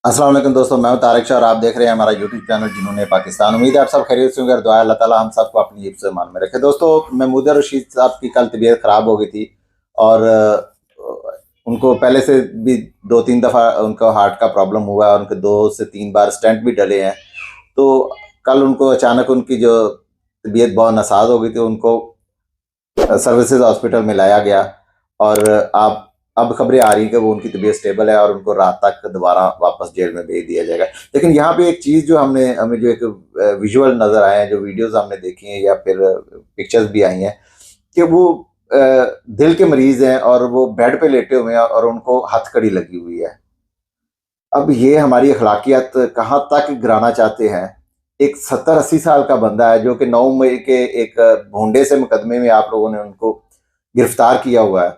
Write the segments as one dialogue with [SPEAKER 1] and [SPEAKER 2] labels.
[SPEAKER 1] अस्सलाम वालेकुम दोस्तों, मैं हूं तारिक शाह और आप देख रहे हैं हमारा यूट्यूब चैनल जिन्होंने पाकिस्तान। उम्मीद है आप सब खैरियत से होंगे और दुआ अल्लाह ताला हम सबको अपनी हिफ्ज़ से मान में रखे। दोस्तों, महमूदा रशीद साहब की कल तबीयत ख़राब हो गई थी और उनको पहले से भी 2-3 दफ़ा उनको हार्ट का प्रॉब्लम हुआ है और उनके 2 से 3 बार स्टेंट भी डले हैं। तो कल उनको अचानक उनकी जो तबीयत बहुत नासाज हो गई थी, उनको सर्विसेज हॉस्पिटल में लाया गया और आप अब खबरें आ रही हैं कि वो उनकी तबीयत स्टेबल है और उनको रात तक दोबारा वापस जेल में भेज दिया जाएगा। लेकिन यहाँ पे एक चीज़ जो हमें जो एक विजुअल नज़र आए हैं, जो वीडियोज़ हमने देखी हैं या फिर पिक्चर्स भी आई हैं कि वो दिल के मरीज़ हैं और वो बेड पे लेटे हुए हैं और उनको हथकड़ी लगी हुई है। अब ये हमारी अखलाकियात कहाँ तक गिराना चाहते हैं। एक 70-80 साल का बंदा है जो कि 9 मई के एक भोंडे से मुकदमे में आप लोगों ने उनको गिरफ्तार किया हुआ है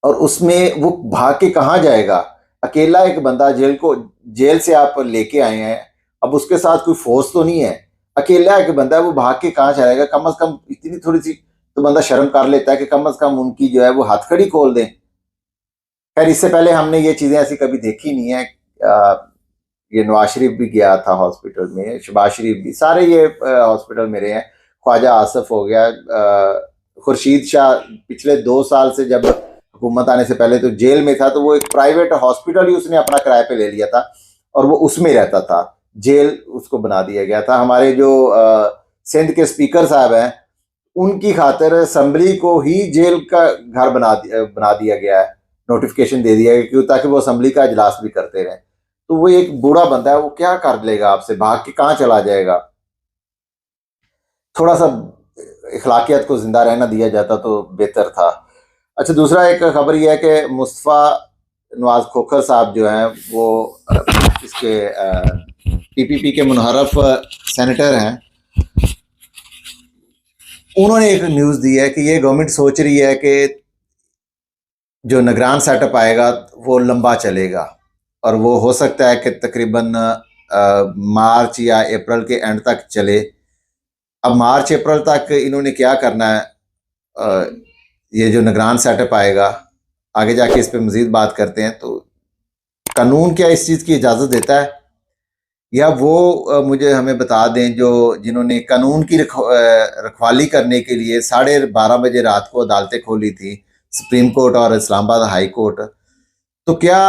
[SPEAKER 1] और उसमें वो भाग के कहाँ जाएगा। अकेला एक बंदा जेल से आप लेके आए हैं, अब उसके साथ कोई फोर्स तो नहीं है। अकेला एक बंदा है, वो भाग के कहाँ जाएगा। कम अज कम इतनी थोड़ी सी तो बंदा शर्म कर लेता है कि कम अज कम उनकी जो है वो हथकड़ी खोल दें। खैर, इससे पहले हमने ये चीजें ऐसी कभी देखी नहीं है। ये नवाज शरीफ भी गया था हॉस्पिटल में, शहबाज शरीफ भी, सारे ये हॉस्पिटल में रहे हैं। ख्वाजा आसफ हो गया, खुर्शीद शाह पिछले 2 साल से जब हुकूमत आने से पहले तो जेल में था, तो वो एक प्राइवेट हॉस्पिटल ही उसने अपना किराए पे ले लिया था और वो उसमें रहता था। जेल उसको बना दिया गया था। हमारे जो सिंध के स्पीकर साहब हैं, उनकी खातिर असम्बली को ही जेल का घर बना दिया गया है। नोटिफिकेशन दे दिया है क्यों, ताकि वो असम्बली का इजलास भी करते रहें। तो वो एक बूढ़ा बंदा है, वो क्या कर लेगा आपसे, भाग के कहाँ चला जाएगा। थोड़ा सा इखलाकियत को जिंदा रहना दिया जाता तो बेहतर था। अच्छा, दूसरा एक खबर यह है कि मुस्तफ़ा नवाज खोखर साहब जो हैं वो इसके पीपीपी के मुनहरफ सेनेटर हैं। उन्होंने एक न्यूज़ दी है कि ये गवर्नमेंट सोच रही है कि जो निगरान सेटअप आएगा वो लंबा चलेगा और वो हो सकता है कि तकरीबन मार्च या अप्रैल के एंड तक चले। अब मार्च अप्रैल तक इन्होंने क्या करना है, अ, ये जो निगरान सेटअप आएगा, आगे जाके इस पे मजीद बात करते हैं। तो कानून क्या इस चीज़ की इजाज़त देता है, या वो मुझे हमें बता दें जो जिन्होंने कानून की रखवाली करने के लिए 12:30 बजे रात को अदालतें खोली थी, सुप्रीम कोर्ट और इस्लामाबाद हाई कोर्ट। तो क्या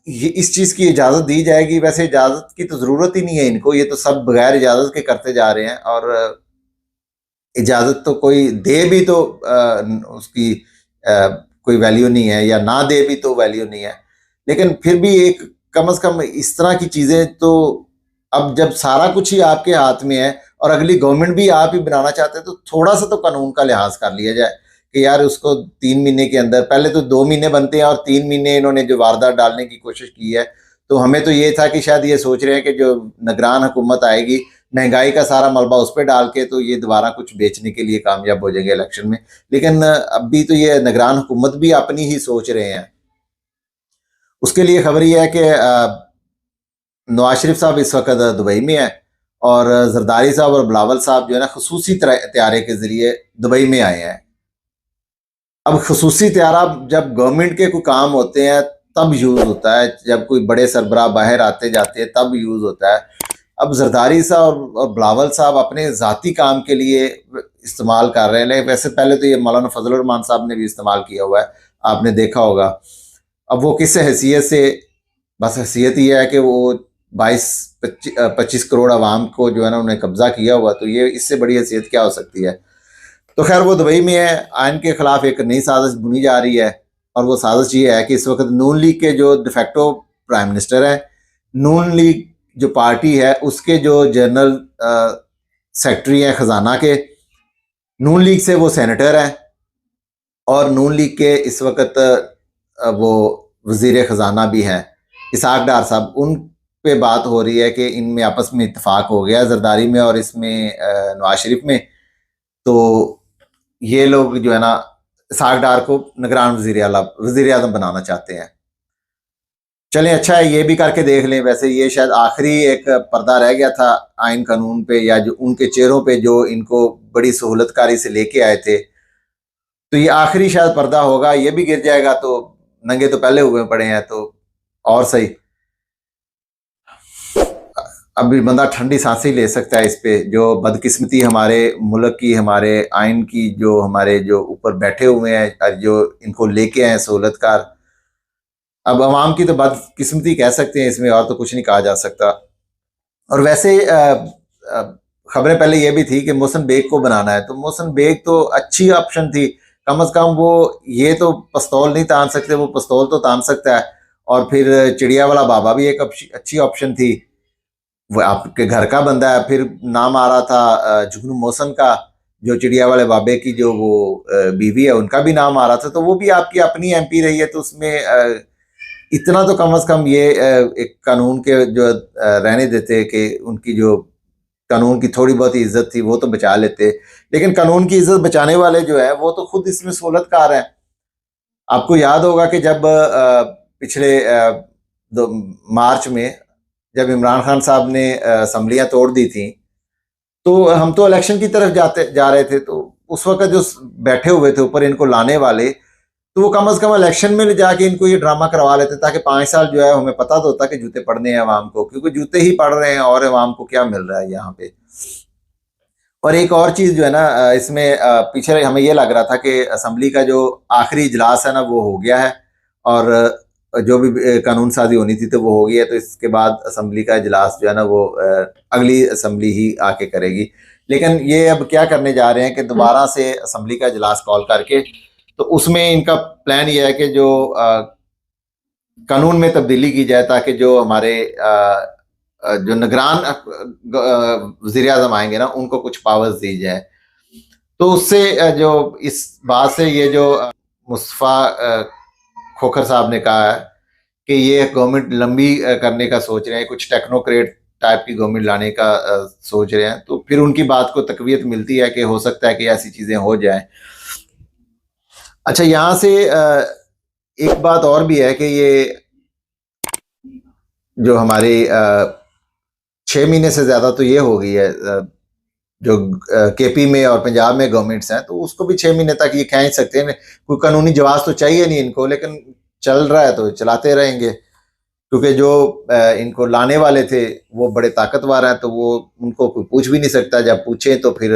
[SPEAKER 1] ये इस चीज़ की इजाज़त दी जाएगी? वैसे इजाज़त की तो ज़रूरत ही नहीं है इनको, ये तो सब बगैर इजाज़त के करते जा रहे हैं और इजाज़त तो कोई दे भी तो उसकी कोई वैल्यू नहीं है, या ना दे भी तो वैल्यू नहीं है। लेकिन फिर भी एक कम से कम इस तरह की चीज़ें तो, अब जब सारा कुछ ही आपके हाथ में है और अगली गवर्नमेंट भी आप ही बनाना चाहते हैं, तो थोड़ा सा तो कानून का लिहाज कर लिया जाए कि यार उसको 3 महीने के अंदर, पहले तो 2 महीने बनते हैं और 3 महीने इन्होंने जो वारदात डालने की कोशिश की है। तो हमें तो ये था कि शायद ये सोच रहे हैं कि जो निगरान हुकूमत आएगी, महंगाई का सारा मलबा उस पर डाल के तो ये दोबारा कुछ बेचने के लिए कामयाब हो जाएंगे इलेक्शन में। लेकिन अभी तो ये निगरान हुकूमत भी अपनी ही सोच रहे हैं। उसके लिए खबर ये है कि नवाज शरीफ साहब इस वक्त दुबई में है और जरदारी साहब और बिलावल साहब जो है ना खसूसी त्यारे के जरिए दुबई में आए हैं। अब खसूसी त्यारा जब गवर्नमेंट के कोई काम होते हैं तब यूज़ होता है, जब कोई बड़े सरबराह बाहर आते जाते हैं तब यूज़ होता है। अब जरदारी साहब और बिलावल साहब अपने ज़ाती काम के लिए इस्तेमाल कर रहे हैं। वैसे पहले तो ये मौलाना फजल रहमान साहब ने भी इस्तेमाल किया हुआ है, आपने देखा होगा। अब वो किस हैसियत से, बस हैसियत ये है कि वो 22-25 करोड़ आवाम को जो है ना उन्हें कब्जा किया हुआ, तो ये इससे बड़ी हैसियत क्या हो सकती है। तो खैर, वो दुबई में है। आयन के खिलाफ एक नई साजिश बुनी जा रही है और वो साजिश ये है कि इस वक्त नून लीग के जो डिफेक्टो प्राइम मिनिस्टर हैं, नून लीग जो पार्टी है उसके जो जनरल सेक्रेटरी हैं खजाना के, नून लीग से वो सेनेटर हैं और नून लीग के इस वक्त वो वजीर खजाना भी हैं, इसहाक डार साहब। उन पे बात हो रही है कि इनमें आपस में इत्तेफाक हो गया जरदारी में और इसमें नवाज शरीफ में। तो ये लोग जो है ना इसहाक डार को निगरान वजीर आजम बनाना चाहते हैं। चलें, अच्छा है, ये भी करके देख लें। वैसे ये शायद आखिरी एक पर्दा रह गया था आइन कानून पे, या जो उनके चेहरों पे जो इनको बड़ी सहूलतकारी से लेके आए थे। तो ये आखिरी शायद पर्दा होगा, ये भी गिर जाएगा तो नंगे तो पहले हुए पड़े हैं, तो और सही। अभी बंदा ठंडी सांसें ले सकता है इस पे, जो बदकिस्मती हमारे मुल्क की, हमारे आइन की, जो हमारे जो ऊपर बैठे हुए हैं और जो इनको लेके आए सहूलतकार। अब अवाम की तो बदकिस्मती कह सकते हैं इसमें, और तो कुछ नहीं कहा जा सकता। और वैसे खबरें पहले ये भी थी कि मोहसिन बेग को बनाना है, तो मोहसिन बेग तो अच्छी ऑप्शन थी। कम अज कम वो ये तो पिस्तौल नहीं तान सकते, वो पिस्तौल तो तान सकता है। और फिर चिड़िया वाला बाबा भी एक अच्छी ऑप्शन थी, वो आपके घर का बंदा है। फिर नाम आ रहा था जुगनू मोहसन का, जो चिड़िया वाले बाबे की जो वो बीवी है, उनका भी नाम आ रहा था। तो वो भी आपकी अपनी एमपी रही है, तो उसमें इतना तो कम से कम ये एक कानून के जो रहने देते कि उनकी जो कानून की थोड़ी बहुत इज्जत थी वो तो बचा लेते। लेकिन कानून की इज्जत बचाने वाले जो है वो तो खुद इसमें सहूलतकार हैं। आपको याद होगा कि जब पिछले मार्च में जब इमरान खान साहब ने असम्बलियां तोड़ दी थी, तो हम तो इलेक्शन की तरफ जा रहे थे। तो उस वक्त जो बैठे हुए थे ऊपर इनको लाने वाले, तो वो कम से कम इलेक्शन में ले जाके इनको ये ड्रामा करवा लेते, ताकि 5 साल जो है हमें पता तो होता कि जूते पड़ने हैं अवाम को, क्योंकि जूते ही पड़ रहे हैं और अवाम को क्या मिल रहा है यहाँ पे। और एक और चीज जो है ना, इसमें पीछे हमें ये लग रहा था कि असम्बली का जो आखिरी इजलास है ना वो हो गया है, और जो भी कानून साजी होनी थी तो वो हो गई है। तो इसके बाद असम्बली का इजलास जो है ना वो अगली असम्बली ही आके करेगी। लेकिन ये अब क्या करने जा रहे हैं कि दोबारा से असम्बली का इजलास कॉल करके, तो उसमें इनका प्लान ये है कि जो कानून में तब्दीली की जाए, ताकि जो हमारे जो निगरान वज़ीर आज़म आएंगे ना उनको कुछ पावर्स दी जाए। तो उससे जो इस बात से ये जो मुस्तफ़ा खोखर साहब ने कहा है कि ये गवर्नमेंट लंबी करने का सोच रहे हैं, कुछ टेक्नोक्रेट टाइप की गवर्नमेंट लाने का सोच रहे हैं, तो फिर उनकी बात को तकवीत मिलती है कि हो सकता है कि ऐसी चीज़ें हो जाएं। अच्छा, यहाँ से एक बात और भी है कि ये जो हमारी 6 महीने से ज़्यादा तो ये हो गई है जो केपी में और पंजाब में गवर्नमेंट्स हैं, तो उसको भी 6 महीने तक ये कह ही सकते हैं। कोई कानूनी जवाब तो चाहिए नहीं इनको, लेकिन चल रहा है तो चलाते रहेंगे, क्योंकि जो इनको लाने वाले थे वो बड़े ताकतवर हैं, तो वो उनको कोई पूछ भी नहीं सकता। जब पूछे तो फिर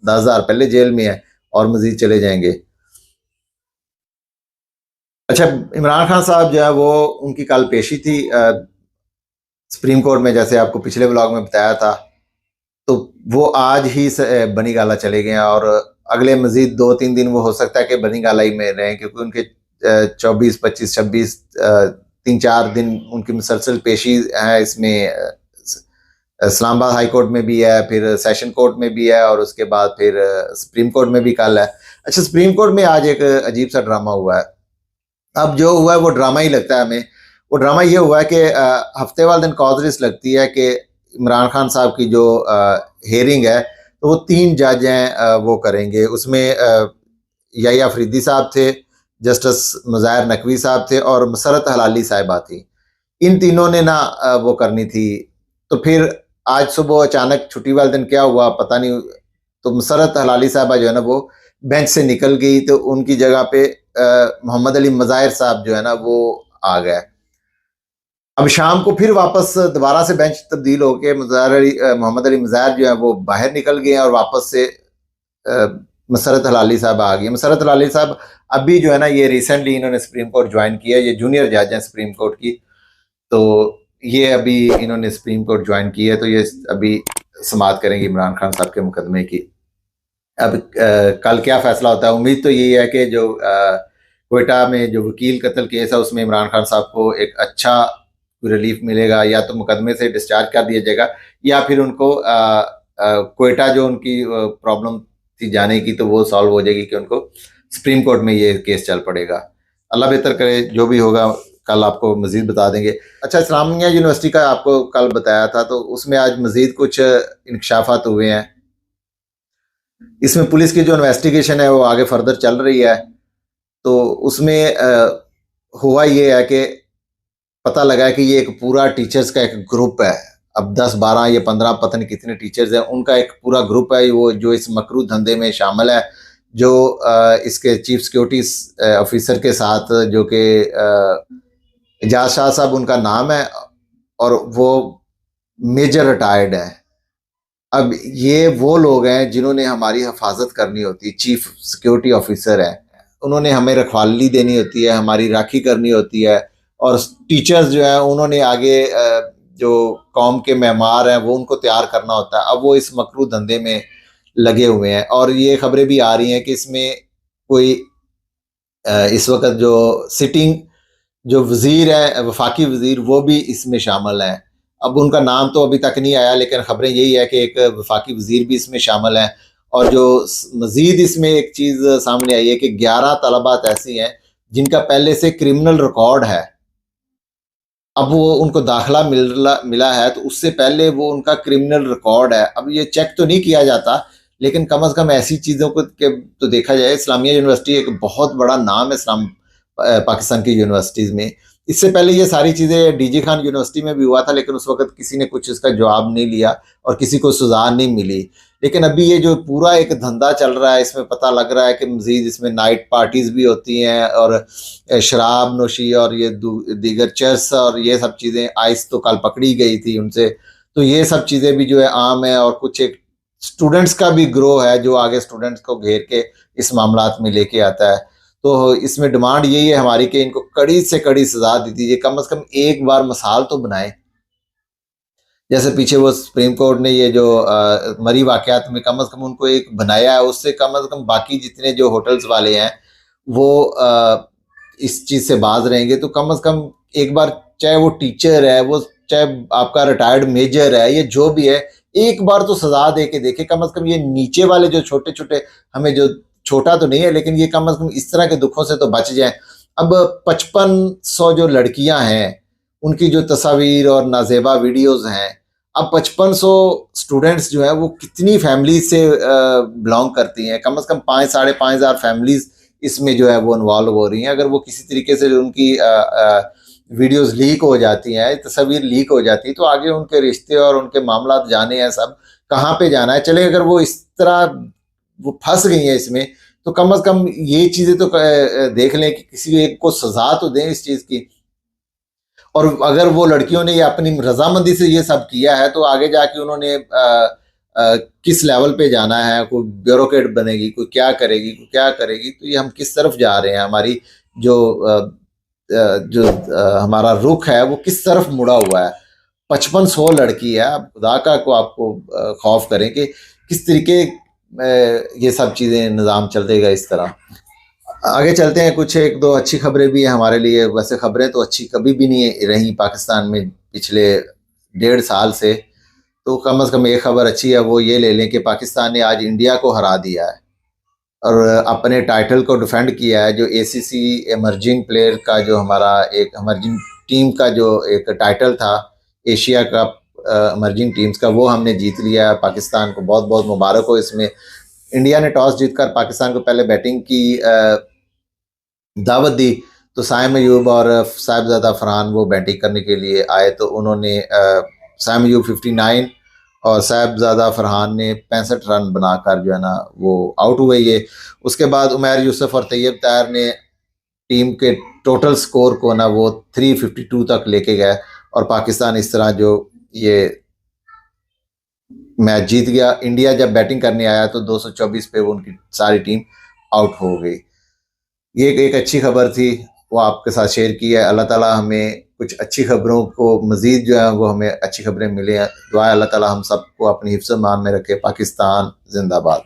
[SPEAKER 1] 10,000 पहले जेल में है और मजीद चले जाएंगे। अच्छा, इमरान खान साहब जो है वो उनकी कल पेशी थी सुप्रीम कोर्ट में, जैसे आपको पिछले ब्लॉग में बताया था। तो वो आज ही बनी गाला चले गए हैं, और अगले मजीद 2-3 दिन वो हो सकता है कि बनी गाला ही में रहें, क्योंकि उनके 24, 25, 26 3-4 दिन उनकी मुसलसल पेशी है। इसमें इस्लामाबाद हाई कोर्ट में भी है, फिर सेशन कोर्ट में भी है, और उसके बाद फिर सुप्रीम कोर्ट में भी कल है। अच्छा, सुप्रीम कोर्ट में आज एक अजीब सा ड्रामा हुआ है। अब जो हुआ है वो ड्रामा ही लगता है हमें। वो ड्रामा ये हुआ है कि हफ्ते वाले दिन कॉज लिस्ट लगती है कि इमरान खान साहब की जो हेयरिंग है, तो वो 3 जज हैं वो करेंगे। उसमें याहिया अफरीदी साहब थे, जस्टिस मुज़ाहिर नकवी साहब थे, और मसरत हलाली साहिबा थी। इन तीनों ने ना वो करनी थी। तो फिर आज सुबह अचानक छुट्टी वाले दिन क्या हुआ पता नहीं, तो मसरत हलाली साहिबा जो है ना वो बेंच से निकल गई, तो उनकी जगह पे मोहम्मद अली मज़ाहिर साहब जो है ना वो आ गए। अब शाम को फिर वापस दोबारा से बेंच तब्दील होके मोहम्मद अली मज़ाहिर जो है वो बाहर निकल गए, और वापस से मसरत हलाली साहब आ गई। मसरत हलाली साहब अभी जो है ना ये रिसेंटली इन्होंने सुप्रीम कोर्ट ज्वाइन किया, ये जूनियर जज हैं सुप्रीम कोर्ट की। तो ये अभी इन्होंने सुप्रीम कोर्ट ज्वाइन की है, तो ये अभी समाअत करेंगे इमरान खान साहब के मुकदमे की। अब कल क्या फैसला होता है, उम्मीद तो यही है कि जो क्वेटा में जो वकील कत्ल केस है उसमें इमरान खान साहब को एक अच्छा रिलीफ मिलेगा, या तो मुकदमे से डिस्चार्ज कर दिया जाएगा, या फिर उनको क्वेटा जो उनकी प्रॉब्लम थी जाने की तो वो सॉल्व हो जाएगी, कि उनको सुप्रीम कोर्ट में ये केस चल पड़ेगा। अल्लाह बेहतर करे, जो भी होगा कल आपको मजीद बता देंगे। अच्छा, इस्लामिया यूनिवर्सिटी का आपको कल बताया था, तो उसमें आज मजीद कुछ इंकशाफात हुए हैं। इसमें पुलिस की जो इन्वेस्टिगेशन है वो आगे फर्दर चल रही है। तो उसमें हुआ ये है कि पता लगा है कि ये एक पूरा टीचर्स का एक ग्रुप है। अब 10, 12 या 15 पता नहीं कितने टीचर्स हैं, उनका एक पूरा ग्रुप है वो जो इस मकरू धंधे में शामिल है, जो इसके चीफ सिक्योरिटी ऑफिसर के साथ, जो कि एजाज शाह साहब उनका नाम है, और वो मेजर रिटायर्ड है। अब ये वो लोग हैं जिन्होंने हमारी हिफाजत करनी होती है, चीफ सिक्योरिटी ऑफिसर है, उन्होंने हमें रखवाली देनी होती है, हमारी राखी करनी होती है। और टीचर्स जो है उन्होंने आगे जो कौम के मेमार हैं वो उनको तैयार करना होता है। अब वो इस मकरू धंधे में लगे हुए हैं और ये खबरें भी आ रही हैं कि इसमें कोई इस वक्त जो सिटिंग जो वजीर है, वफाकी वजीर, वो भी इसमें शामिल हैं। अब उनका नाम तो अभी तक नहीं आया, लेकिन खबरें यही है कि एक वफाकी वजीर भी इसमें शामिल है। और जो मजीद इसमें एक चीज़ सामने आई है कि 11 तलबात ऐसी हैं जिनका पहले से क्रिमिनल रिकॉर्ड है। अब वो उनको दाखिला मिला है तो उससे पहले वो उनका क्रिमिनल रिकॉर्ड है। अब ये चेक तो नहीं किया जाता, लेकिन कम अज़ कम ऐसी चीज़ों को तो देखा जाए। इस्लामिया यूनिवर्सिटी एक बहुत बड़ा नाम है पाकिस्तान की यूनिवर्सिटीज़ में। इससे पहले ये सारी चीज़ें डीजी खान यूनिवर्सिटी में भी हुआ था, लेकिन उस वक्त किसी ने कुछ इसका जवाब नहीं लिया और किसी को सजा नहीं मिली। लेकिन अभी ये जो पूरा एक धंधा चल रहा है, इसमें पता लग रहा है कि मजीद इसमें नाइट पार्टीज भी होती हैं और शराब नोशी और ये दीगर चर्स और ये सब चीज़ें। आइस तो कल पकड़ी गई थी उनसे। तो ये सब चीज़ें भी जो है आम है। और कुछ एक स्टूडेंट्स का भी ग्रोह है जो आगे स्टूडेंट्स को घेर के इस मामलात में लेके आता है। तो इसमें डिमांड यही है हमारी कि इनको कड़ी से कड़ी सजा दी दीजिए, कम से कम एक बार मिसाल तो बनाए। जैसे पीछे वो सुप्रीम कोर्ट ने ये जो मरी वाकयात में कम से कम उनको एक बनाया है, उससे कम से कम बाकी जितने जो होटल्स वाले हैं वो इस चीज़ से बाज रहेंगे। तो कम से कम एक बार, चाहे वो टीचर है, वो चाहे आपका रिटायर्ड मेजर है, ये जो भी है, एक बार तो सजा दे के देखे। कम से कम ये नीचे वाले जो छोटे छोटे, हमें जो छोटा तो नहीं है लेकिन ये कम से कम इस तरह के दुखों से तो बच जाए। अब 5500 जो लड़कियां हैं उनकी जो तस्वीर और नाजेबा वीडियोस हैं, अब 5500 स्टूडेंट्स जो है वो कितनी फैमिलीज से बिलोंग करती हैं। कम से कम 5-5,500 फैमिलीज इसमें जो है वो इन्वॉल्व हो रही हैं। अगर वो किसी तरीके से उनकी वीडियोस लीक हो जाती हैं, तस्वीर लीक हो जाती है, तो आगे उनके रिश्ते और उनके मामला जाने हैं सब कहाँ पे जाना है। चले अगर वो इस तरह वो फंस गई हैं इसमें, तो कम से कम ये चीज़ें तो देख लें कि किसी एक को सजा तो दें इस चीज़ की। और अगर वो लड़कियों ने ये अपनी रजामंदी से ये सब किया है तो आगे जाके उन्होंने किस लेवल पे जाना है, कोई ब्यूरोक्रेट बनेगी, कोई क्या करेगी, कोई क्या करेगी। तो ये हम किस तरफ जा रहे हैं, हमारी जो हमारा रुख है वो किस तरफ मुड़ा हुआ है। 5500 लड़की है। अब खुदा का को आपको खौफ करें कि किस तरीके ये सब चीज़ें निज़ाम चलेगा इस तरह। आगे चलते हैं। कुछ एक दो अच्छी खबरें भी हैं हमारे लिए। वैसे खबरें तो अच्छी कभी भी नहीं रही पाकिस्तान में पिछले 1.5 साल से। तो कम से कम एक खबर अच्छी है, वो ये ले लें कि पाकिस्तान ने आज इंडिया को हरा दिया है और अपने टाइटल को डिफेंड किया है। जो एसीसी एमर्जिंग प्लेयर का, जो हमारा एक एमर्जिंग टीम का जो एक टाइटल था एशिया कप एमर्जिंग टीम्स का, वो हमने जीत लिया है। पाकिस्तान को बहुत बहुत मुबारक हो इसमें। इंडिया ने टॉस जीतकर पाकिस्तान को पहले बैटिंग की दावत दी। तो साइम अयूब और साहिबजादा फरहान वो बैटिंग करने के लिए आए। तो उन्होंने साइम अयूब 59 और साहिबजादा फरहान ने 65 रन बनाकर जो है ना वो आउट हुए ये। उसके बाद उमैर यूसुफ और तैयब ताहिर ने टीम के टोटल स्कोर को ना वो 352 तक लेके गए और पाकिस्तान इस तरह जो ये मैच जीत गया। इंडिया जब बैटिंग करने आया तो 224 पे वो उनकी सारी टीम आउट हो गई। ये एक अच्छी खबर थी, वो आपके साथ शेयर की है। अल्लाह ताला हमें कुछ अच्छी खबरों को मज़ीद जो है वो हमें अच्छी खबरें मिले हैं। दुआ अल्लाह ताला हम सबको अपनी हिफ्ज़ मान में रखे। पाकिस्तान जिंदाबाद।